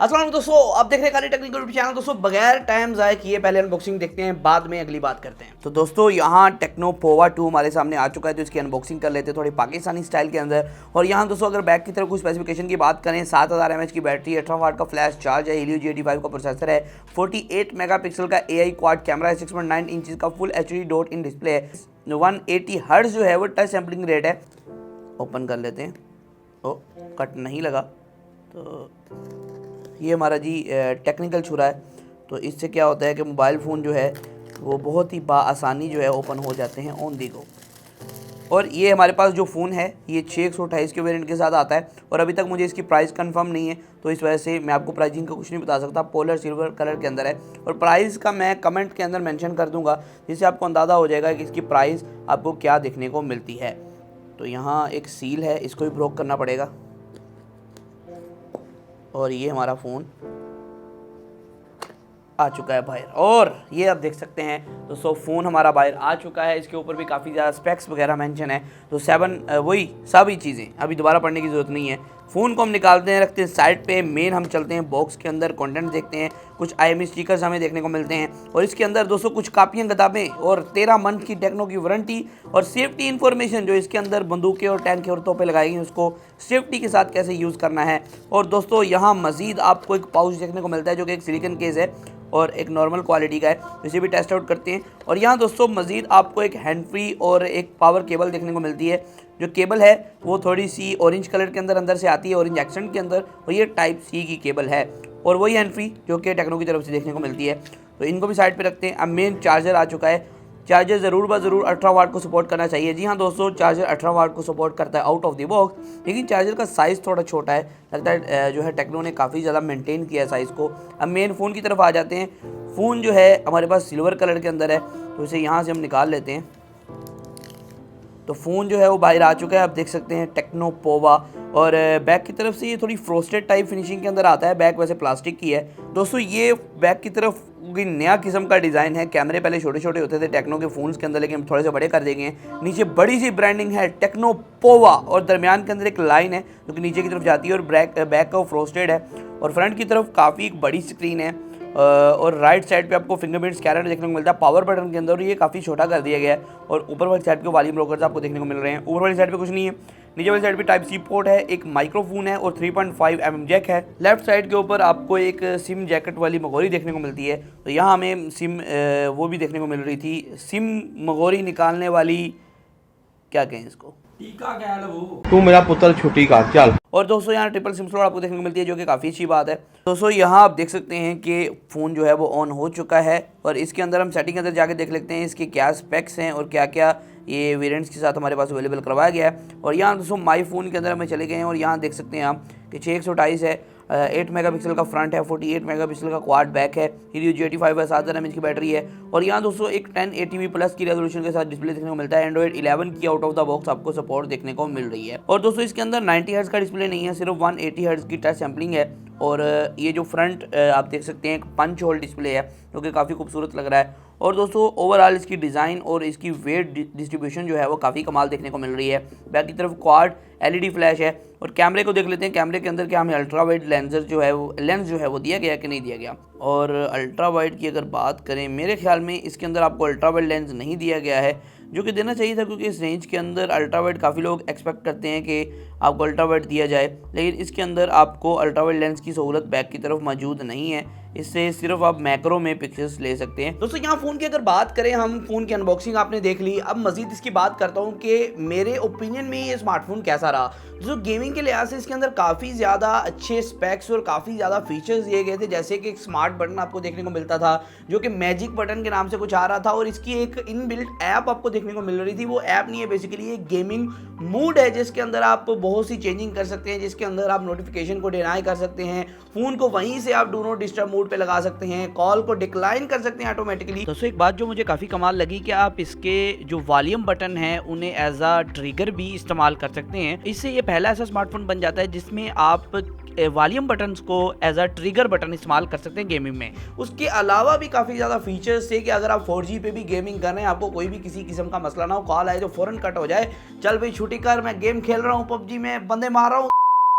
अस्सलाम वालेकुम दोस्तों, आप देख रहे हैं खाली टेक्निकल यूट्यूब चैनल। दोस्तों बगैर टाइम ज़ाय किए पहले अनबॉक्सिंग देखते हैं, बाद में अगली बात करते हैं। तो दोस्तों यहाँ टेक्नो पोवा 2 हमारे सामने आ चुका है, तो इसकी अनबॉक्सिंग कर लेते हैं थोड़ी पाकिस्तानी स्टाइल के अंदर। और यहाँ दोस्तों अगर बैक की तरफ कुछ स्पेसिफिकेशन की बात करें, 7000 mAh की बैटरी, 18 वाट का फ्लैश चार्ज है, Helio G85 का प्रोसेसर है, 48 मेगापिक्सल का AI क्वाड कैमरा है, 6.9 इंच का full HD dot in display है, 180 हर्ट्ज जो है वो टच सैम्पलिंग रेट है। ओपन कर लेते हैं। ओ कट नहीं लगा, तो ये हमारा जी टेक्निकल छुरा है। तो इससे क्या होता है कि मोबाइल फ़ोन जो है वो बहुत ही आसानी जो है ओपन हो जाते हैं ऑन दी गो। और ये हमारे पास जो फ़ोन है ये 6128 के वेरिएंट के साथ आता है, और अभी तक मुझे इसकी प्राइस कंफर्म नहीं है, तो इस वजह से मैं आपको प्राइसिंग का कुछ नहीं बता सकता। पोलर सिल्वर कलर के अंदर है, और प्राइस का मैं कमेंट के अंदर मेंशन कर दूंगा, जिससे आपको अंदाज़ा हो जाएगा कि इसकी प्राइस आपको क्या देखने को मिलती है। तो यहाँ एक सील है, इसको भी ब्रोक करना पड़ेगा। और ये हमारा फ़ोन आ चुका है बाहर, और ये आप देख सकते हैं दोस्तों फ़ोन हमारा बाहर आ चुका है। इसके ऊपर भी काफ़ी ज़्यादा स्पेक्स वगैरह मेंशन है, तो 7 वही सभी चीज़ें अभी दोबारा पढ़ने की ज़रूरत नहीं है। फ़ोन को हम निकालते हैं, रखते हैं साइड पे। मेन हम चलते हैं बॉक्स के अंदर, कंटेंट देखते हैं। कुछ IMEI स्टिकर्स हमें देखने को मिलते हैं, और इसके अंदर दोस्तों कुछ कापियाँ किताबें और 13 मंथ की टेक्नो की वारंटी और सेफ्टी इन्फॉर्मेशन, जो इसके अंदर बंदूकें और टैंक और तोपें लगाई गई, उसको सेफ्टी के साथ कैसे यूज़ करना है। और दोस्तों यहाँ मज़ीद आपको एक पाउच देखने को मिलता है, जो कि एक सिलिकॉन केस है और एक नॉर्मल क्वालिटी का है, इसे भी टेस्ट आउट करते हैं। और यहाँ दोस्तों मज़ीद आपको एक हैंड फ्री और एक पावर केबल देखने को मिलती है। जो केबल है वो थोड़ी सी ऑरेंज कलर के अंदर से आती है, ऑरेंज एक्सेंट के अंदर, और ये टाइप C की केबल है, और वही हैंड फ्री जो कि टेक्नो की तरफ से देखने को मिलती है। तो इनको भी साइड पे रखते हैं। अब मेन चार्जर आ चुका है। चार्जर ज़रूर 18 वाट को सपोर्ट करना चाहिए। जी हाँ दोस्तों, चार्जर 18 वाट को सपोर्ट करता है आउट ऑफ द बॉक्स, लेकिन चार्जर का साइज़ थोड़ा छोटा है। लगता है जो है टेक्नो ने काफ़ी ज़्यादा मेंटेन किया है साइज़ को। अब मेन फ़ोन की तरफ आ जाते हैं। फ़ोन जो है हमारे पास सिल्वर कलर के अंदर है, तो इसे यहाँ से हम निकाल लेते हैं। तो फ़ोन जो है वो बाहर आ चुका है, आप देख सकते हैं टेक्नो पोवा। और बैक की तरफ से ये थोड़ी फ्रोस्टेड टाइप फिनिशिंग के अंदर आता है। बैक वैसे प्लास्टिक की है दोस्तों। ये बैक की तरफ नया किस्म का डिज़ाइन है। कैमरे पहले छोटे छोटे होते थे टेक्नो के फ़ोन्स के अंदर, लेकिन थोड़े से बड़े कर दिए गए हैं। नीचे बड़ी सी ब्रांडिंग है टेक्नो पोवा, और दरमियान के अंदर एक लाइन है जो कि नीचे की तरफ जाती है, और बैक का फ्रोस्टेड है। और फ्रंट की तरफ काफ़ी एक बड़ी स्क्रीन है, और राइट साइड पे आपको फिंगरप्रिंट स्कैनर देखने को मिलता है पावर बटन के अंदर, और ये काफ़ी छोटा कर दिया गया है। और ऊपर वाली साइड पे वॉल्यूम रोकर्स आपको देखने को मिल रहे हैं। ऊपर वाली साइड पे कुछ नहीं है। नीचे वाली साइड पे टाइप C पोर्ट है, एक माइक्रोफोन है, और 3.5 mm जैक है। लेफ्ट साइड के ऊपर आपको एक सिम जैकेट वाली मगोरी देखने को मिलती है। तो यहाँ हमें सिम वो भी देखने को मिल रही थी, सिम मगोरी निकालने वाली, क्या कहें इसको, टीका क्या है वो? तू मेरा पुत्र छुट्टी का चल। और दोस्तों यहाँ ट्रिपल सिम स्लॉट आपको देखने को मिलती है, जो कि काफ़ी अच्छी बात है। दोस्तों यहाँ आप देख सकते हैं कि फ़ोन जो है वो ऑन हो चुका है, और इसके अंदर हम सेटिंग के अंदर जाके देख लेते हैं इसके क्या स्पेक्स हैं और क्या क्या ये वेरिएंट्स के साथ हमारे पास अवेलेबल करवाया गया है। और यहाँ दोस्तों माई फ़ोन के अंदर हमें चले गए हैं, और यहाँ देख सकते हैं आप कि 6128 है, 8 मेगापिक्सल का फ्रंट है, 48 मेगापिक्सल का क्वाड बैक है, Helio G85 है, 7000 mAh की बैटरी है। और यहाँ दोस्तों एक 1080p प्लस की रेजोल्यूशन के साथ डिस्प्ले देखने को मिलता है। एंड्रॉइड 11 की आउट ऑफ द बॉक्स आपको सपोर्ट देखने को मिल रही है। और दोस्तों इसके अंदर 90 हर्ट्ज का डिस्प्ले नहीं है, सिर्फ 180 हर्ट्ज की टच सैम्पलिंग है। और ये जो फ्रंट आप देख सकते हैं एक पंच होल डिस्प्ले है, जो कि काफ़ी खूबसूरत लग रहा है। और दोस्तों ओवरऑल इसकी डिज़ाइन और इसकी वेट डिस्ट्रीब्यूशन जो है वो काफ़ी कमाल देखने को मिल रही है। बैक की तरफ क्वाड LED फ्लैश है। और कैमरे को देख लेते हैं। कैमरे के अंदर क्या हमें अल्ट्रा वाइड लेंस जो है वो दिया गया कि नहीं दिया गया। और अल्ट्रा वाइड की अगर बात करें, मेरे ख्याल में इसके अंदर आपको अल्ट्रा वाइड लेंस नहीं दिया गया है, जो कि देना चाहिए था, क्योंकि इस रेंज के अंदर अल्ट्रा वाइड काफ़ी लोग एक्सपेक्ट करते हैं कि आपको अल्ट्रा वाइड दिया जाए, लेकिन इसके अंदर आपको अल्ट्रा वाइड लेंस की सहूलत बैक की तरफ मौजूद नहीं है। इससे सिर्फ आप मैक्रो में पिक्चर्स ले सकते हैं। दोस्तों यहाँ फ़ोन की अगर बात करें, हम फ़ोन की अनबॉक्सिंग आपने देख ली। अब मज़ीद इसकी बात करता हूँ कि मेरे ओपिनियन में ये स्मार्टफोन कैसा रहा। जो गेमिंग के लिहाज से इसके अंदर काफ़ी ज़्यादा अच्छे स्पेक्स और काफ़ी ज़्यादा फीचर्स दिए गए थे, जैसे कि एक स्मार्ट बटन आपको देखने को मिलता था, जो कि मैजिक बटन के नाम से कुछ आ रहा था, और इसकी एक इनबिल्ट ऐप आपको देखने को मिल रही थी। वो ऐप नहीं है, बेसिकली एक गेमिंग मूड है, जिसके अंदर आप बहुत सी चेंजिंग कर सकते हैं, जिसके अंदर आप नोटिफिकेशन को डिनाई कर सकते हैं, फ़ोन को वहीं से आप डू नॉट डिस्टर्ब मोड पे लगा सकते हैं, कॉल को डिक्लाइन कर सकते हैं ऑटोमेटिकली। दोस्तों एक बात जो मुझे काफ़ी कमाल लगी कि आप इसके जो वॉल्यूम बटन है उन्हें एज अ ट्रिगर भी इस्तेमाल कर सकते हैं। इससे ये पहला ऐसा स्मार्टफोन बन जाता है जिसमें आप वॉल्यूम बटन्स को एज अ ट्रिगर बटन इस्तेमाल कर सकते हैं गेमिंग में। उसके अलावा भी काफ़ी ज़्यादा फीचर्स थे कि अगर आप 4G पे भी गेमिंग कर रहे हैं, आपको कोई भी किसी किस्म का मसला ना हो, कॉल आए तो फ़ौरन कट हो जाए, चल भाई छुट्टी कर, मैं गेम खेल रहा हूँ, PUBG में बंदे मार रहा हूँ,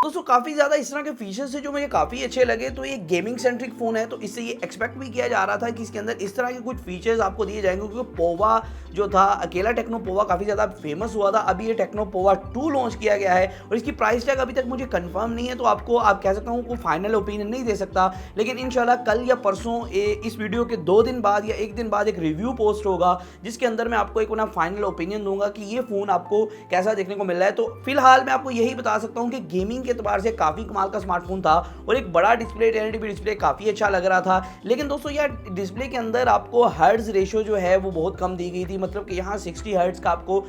दोस्तों काफ़ी ज़्यादा इस तरह के फीचर्स है जो मुझे काफ़ी अच्छे लगे। तो ये गेमिंग सेंट्रिक फ़ोन है, तो इससे ये एक्सपेक्ट भी किया जा रहा था कि इसके अंदर इस तरह के कुछ फीचर्स आपको दिए जाएंगे, क्योंकि पोवा जो था, अकेला टेक्नो पोवा काफ़ी ज़्यादा फेमस हुआ था। अभी ये टेक्नो पोवा 2 लॉन्च किया गया है और इसकी प्राइस टैग अभी तक मुझे कंफर्म नहीं है, तो आपको आप कह सकता हूँ को फाइनल ओपिनियन नहीं दे सकता। लेकिन इंशाल्लाह कल या परसों इस वीडियो के 2 दिन बाद या 1 दिन बाद एक रिव्यू पोस्ट होगा, जिसके अंदर मैं आपको एक अपना फाइनल ओपिनियन दूंगा कि ये फ़ोन आपको कैसा देखने को मिल रहा है। तो फिलहाल मैं आपको यही बता सकता हूँ कि गेमिंग के एतबार से काफ़ी कमाल का स्मार्टफोन था और एक बड़ा डिस्प्ले 1080p डिस्प्ले काफ़ी अच्छा लग रहा था। लेकिन दोस्तों यार डिस्प्ले के अंदर आपको हर्ट्ज रेशियो जो है वो बहुत कम दी गई थी, मतलब कि यहाँ 60 हर्ट्ज का आपको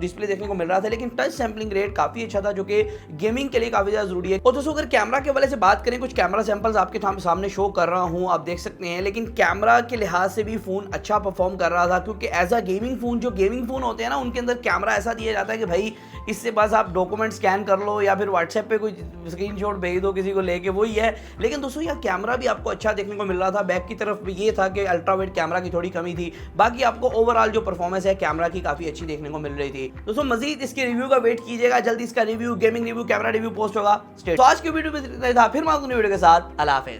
डिस्प्ले देखने को मिल रहा था। लेकिन टच सैम्पलिंग रेट काफ़ी अच्छा था, जो कि गेमिंग के लिए काफ़ी ज़्यादा जरूरी है। और दोस्तों अगर कैमरा के हवाले से बात करें, कुछ कैमरा सैंपल्स आपके सामने शो कर रहा हूँ, आप देख सकते हैं। लेकिन कैमरा के लिहाज से भी फ़ोन अच्छा परफॉर्म कर रहा था, क्योंकि एज अ गेमिंग फ़ोन, जो गेमिंग फ़ोन होते हैं ना, उनके अंदर कैमरा ऐसा दिया जाता है कि भाई इससे बस आप डॉक्यूमेंट स्कैन कर लो या फिर व्हाट्सएप पे कोई स्क्रीनशॉट भेज दो किसी को लेके, वही है। लेकिन दोस्तों यह कैमरा भी आपको अच्छा देखने को मिल रहा था। बैक की तरफ ये था कि अल्ट्रा वाइड कैमरा की थोड़ी कमी थी, बाकी आपको ओवरऑल जो परफॉर्मेंस है कैमरा की काफ़ी अच्छी देखने को मिल रही थी। दोस्तों मजीद इसके रिव्यू का वेट कीजिएगा, जल्दी इसका review, gaming review, camera review post होगा। तो आज की वीडियो में इतना ही था, फिर मैं वीडियो के साथ अल्लाह हाफिज़।